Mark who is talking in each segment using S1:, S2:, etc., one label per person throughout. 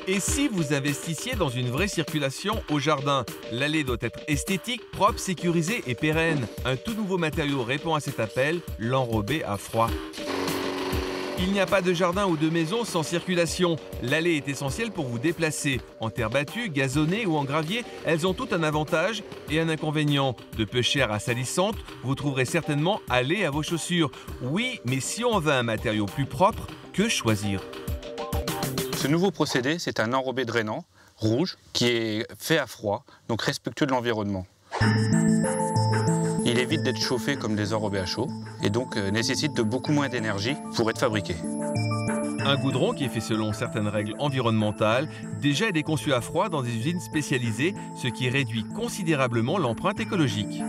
S1: Et si vous investissiez dans une vraie circulation au jardin? L'allée doit être esthétique, propre, sécurisée et pérenne. Un tout nouveau matériau répond à cet appel, l'enrobé à froid. Il n'y a pas de jardin ou de maison sans circulation. L'allée est essentielle pour vous déplacer. En terre battue, gazonnée ou en gravier, elles ont toutes un avantage et un inconvénient. De peu chères à salissantes, vous trouverez certainement allée à vos chaussures. Oui, mais si on veut un matériau plus propre, que choisir?
S2: Ce nouveau procédé, c'est un enrobé drainant, rouge, qui est fait à froid, donc respectueux de l'environnement. Il évite d'être chauffé comme des enrobés à chaud et donc nécessite de beaucoup moins d'énergie pour être fabriqué.
S1: Un goudron qui est fait selon certaines règles environnementales, déjà il est conçu à froid dans des usines spécialisées, ce qui réduit considérablement l'empreinte écologique.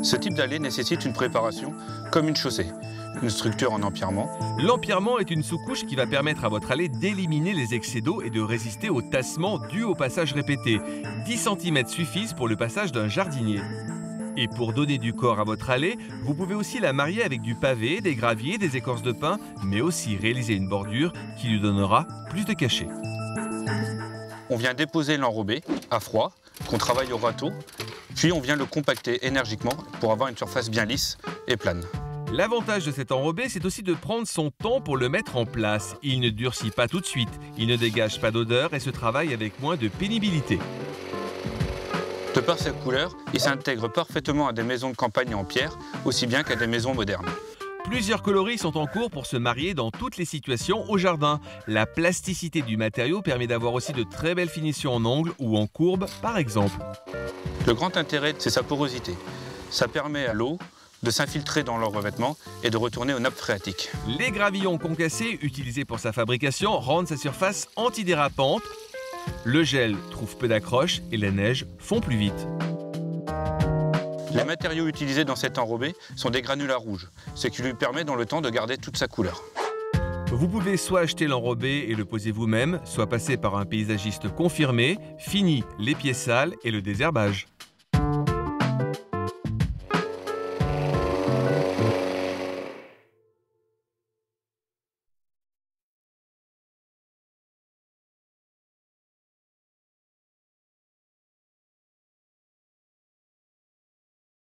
S2: Ce type d'allée nécessite une préparation comme une chaussée, une structure en empierrement.
S1: L'empierrement est une sous-couche qui va permettre à votre allée d'éliminer les excès d'eau et de résister au tassement dû au passage répété. 10 cm suffisent pour le passage d'un jardinier. Et pour donner du corps à votre allée, vous pouvez aussi la marier avec du pavé, des graviers, des écorces de pin, mais aussi réaliser une bordure qui lui donnera plus de cachet.
S2: On vient déposer l'enrobé à froid, qu'on travaille au râteau, puis on vient le compacter énergiquement pour avoir une surface bien lisse et plane.
S1: L'avantage de cet enrobé, c'est aussi de prendre son temps pour le mettre en place. Il ne durcit pas tout de suite, il ne dégage pas d'odeur et se travaille avec moins de pénibilité.
S2: De par sa couleur, il s'intègre parfaitement à des maisons de campagne en pierre, aussi bien qu'à des maisons modernes.
S1: Plusieurs coloris sont en cours pour se marier dans toutes les situations au jardin. La plasticité du matériau permet d'avoir aussi de très belles finitions en angle ou en courbe, par exemple.
S2: Le grand intérêt, c'est sa porosité. Ça permet à l'eau de s'infiltrer dans leur revêtement et de retourner aux nappes phréatiques.
S1: Les gravillons concassés utilisés pour sa fabrication rendent sa surface antidérapante. Le gel trouve peu d'accroche et les neiges font plus vite.
S2: Les matériaux utilisés dans cet enrobé sont des granulats rouges, ce qui lui permet dans le temps de garder toute sa couleur.
S1: Vous pouvez soit acheter l'enrobé et le poser vous-même, soit passer par un paysagiste confirmé, fini les pieds sales et le désherbage.